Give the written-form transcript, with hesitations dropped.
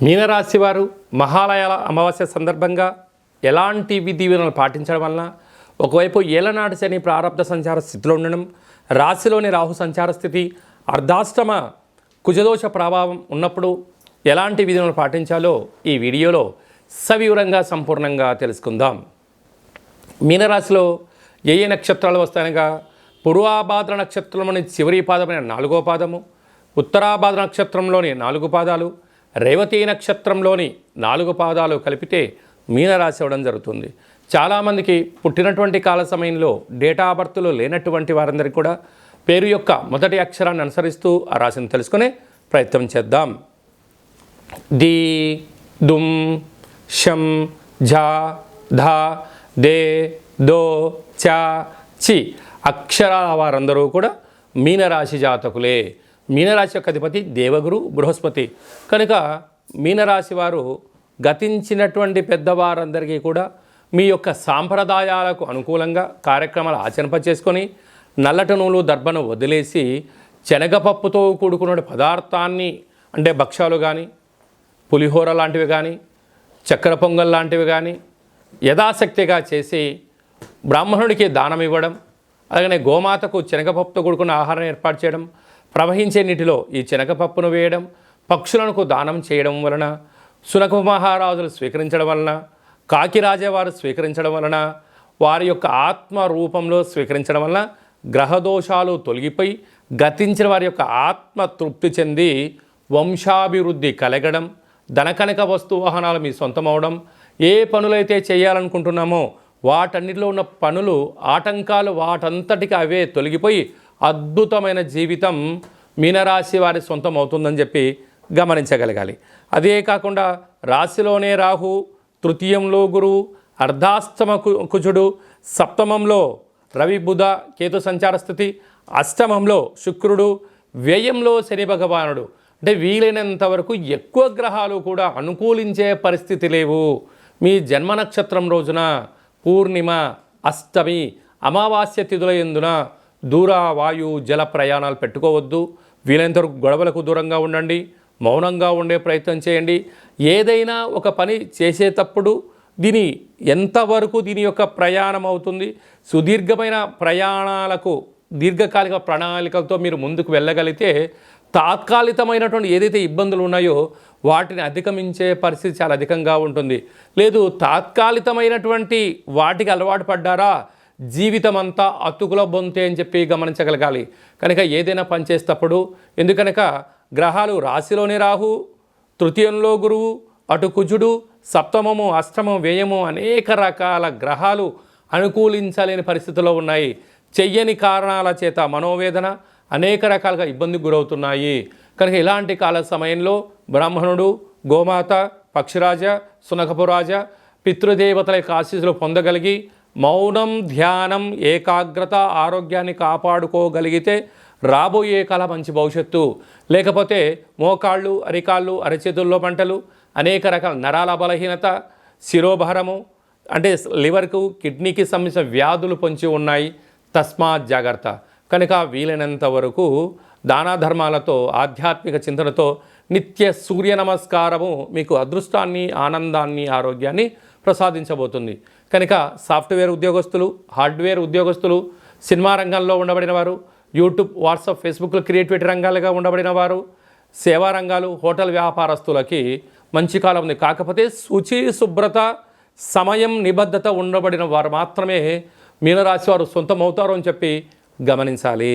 మీనరాశి వారు మహాలయాల అమావాస్య సందర్భంగా ఎలాంటి విధి విధానాలు పాటించడం వలన ఒకవైపు ఏలనాటి శని ప్రారబ్ధ సంచార స్థితిలో ఉండడం, రాశిలోని రాహు సంచార స్థితి, అర్ధాష్టమ కుజదోష ప్రభావం ఉన్నప్పుడు ఎలాంటి విధులను పాటించాలో ఈ వీడియోలో సవివరంగా సంపూర్ణంగా తెలుసుకుందాం. మీనరాశిలో ఏ నక్షత్రాలు వస్తాయనగా పూర్వాభాద్ర నక్షత్రంలోని చివరి పాదమైన 4వ పాదము, ఉత్తరాభాద్ర నక్షత్రంలోని 4 పాదాలు, రేవతి నక్షత్రంలోని 4 పాదాలు కలిపితే మీనరాశి అవ్వడం జరుగుతుంది. చాలామందికి పుట్టినటువంటి కాల సమయంలో డేటా బర్త్లో లేనటువంటి వారందరికీ కూడా పేరు యొక్క మొదటి అక్షరాన్ని అనుసరిస్తూ ఆ రాశిని తెలుసుకునే ప్రయత్నం చేద్దాం. ది, దుమ్, షం, ఝా, ధా, దే, దో, చా, చి అక్షరాల వారందరూ కూడా మీనరాశి జాతకులే. మీనరాశి యొక్క అధిపతి దేవగురు బృహస్పతి కనుక మీనరాశి వారు గతించినటువంటి పెద్దవారందరికీ కూడా మీ యొక్క సాంప్రదాయాలకు అనుకూలంగా కార్యక్రమాలు ఆచరింపచేసుకొని నల్లటి నూలు దర్భను వదిలేసి శనగపప్పుతో కూడుకున్న పదార్థాన్ని అంటే భక్ష్యాలు కానీ, పులిహోర లాంటివి కానీ, చక్కెర పొంగల్ లాంటివి కానీ యథాశక్తిగా చేసి బ్రాహ్మణుడికి దానం ఇవ్వడం, అలాగనే గోమాతకు శనగపప్పుతో కూడుకున్న ఆహారం ఏర్పాటు చేయడం, ప్రవహించే నీటిలో ఈ శనగపప్పును వేయడం, పక్షులకు దానం చేయడం వలన, శునక మహారాజులు స్వీకరించడం వలన, కాకిరాజవారు స్వీకరించడం వలన, వారి యొక్క ఆత్మ రూపంలో స్వీకరించడం వలన గ్రహదోషాలు తొలగిపోయి గతించిన వారి యొక్క ఆత్మ తృప్తి చెంది వంశాభివృద్ధి కలగడం, ధనకనక వస్తు వాహనాలు మీ సొంతమవడం, ఏ పనులైతే చేయాలనుకుంటున్నామో వాటన్నిటిలో ఉన్న పనులు ఆటంకాలు వాటంతటికి అవే తొలగిపోయి అద్భుతమైన జీవితం మీనరాశి వారి సొంతం అవుతుందని చెప్పి గమనించగలగాలి. అదే కాకుండా రాశిలోనే రాహు, తృతీయంలో గురువు, అర్ధాష్టమ కుజుడు, సప్తమంలో రవి బుధ కేతు సంచార స్థితి, అష్టమంలో శుక్రుడు, వ్యయంలో శని భగవానుడు. అంటే వీలైనంత వరకు ఎక్కువ గ్రహాలు కూడా అనుకూలించే పరిస్థితి లేవు. మీ జన్మ నక్షత్రం రోజున పూర్ణిమ, అష్టమి, అమావాస్య తిథుల యందున దూర వాయు జల ప్రయాణాలు పెట్టుకోవద్దు. వీలైనంత వరకు గొడవలకు దూరంగా ఉండండి, మౌనంగా ఉండే ప్రయత్నం చేయండి. ఏదైనా ఒక పని చేసేటప్పుడు ఎంతవరకు దీని యొక్క ప్రయాణం అవుతుంది, సుదీర్ఘమైన ప్రయాణాలకు దీర్ఘకాలిక ప్రణాళికలతో మీరు ముందుకు వెళ్ళగలిగితే తాత్కాలికమైనటువంటి ఏదైతే ఇబ్బందులు ఉన్నాయో వాటిని అధిగమించే పరిస్థితి చాలా అధికంగా ఉంటుంది. లేదు తాత్కాలికమైనటువంటి వాటికి అలవాటు పడ్డారా జీవితం అంతా అతుకుల బొంతే అని చెప్పి గమనించగలగాలి. కనుక ఏదైనా పని చేసేటప్పుడు ఎందుకనక గ్రహాలు రాశిలోనే రాహు, తృతీయంలో గురువు, అటు కుజుడు, సప్తమము, అష్టమం, వ్యయము అనేక రకాల గ్రహాలు అనుకూలించలేని పరిస్థితుల్లో ఉన్నాయి. చెయ్యని కారణాల చేత మనోవేదన అనేక రకాలుగా ఇబ్బందికి గురవుతున్నాయి. కనుక ఇలాంటి కాల సమయంలో బ్రాహ్మణుడు, గోమాత, పక్షిరాజ, సునకపురాజ పితృదేవతల యొక్క ఆశీస్సులు పొందగలిగి మౌనం, ధ్యానం, ఏకాగ్రత, ఆరోగ్యాన్ని కాపాడుకోగలిగితే రాబోయే కాల మంచి భవిష్యత్తు. లేకపోతే మోకాళ్ళు, అరికాళ్ళు, అరచేతుల్లో మంటలు, అనేక రకాల నరాల బలహీనత, శిరోభారము అంటే లివర్కు, కిడ్నీకి సంబంధించిన వ్యాధులు పొంచి ఉన్నాయి. తస్మాత్ జాగ్రత్త. కనుక వీలైనంత వరకు దాన ధర్మాలతో, ఆధ్యాత్మిక చింతనతో నిత్య సూర్య నమస్కారము మీకు అదృష్టాన్ని, ఆనందాన్ని, ఆరోగ్యాన్ని ప్రసాదించబోతుంది. కనుక సాఫ్ట్వేర్ ఉద్యోగస్తులు, హార్డ్వేర్ ఉద్యోగస్తులు, సినిమా రంగంలో ఉండబడిన వారు, యూట్యూబ్, వాట్సాప్, ఫేస్బుక్లో క్రియేటివిటీ రంగాలుగా ఉండబడిన వారు, సేవా రంగాలు, హోటల్ వ్యాపారస్తులకి మంచి కాలం ఉంది. కాకపోతే శుచి, శుభ్రత, సమయం, నిబద్ధత ఉండబడిన వారు మాత్రమే మీనరాశి వారు సొంతం అవుతారు అని చెప్పి గమనించాలి.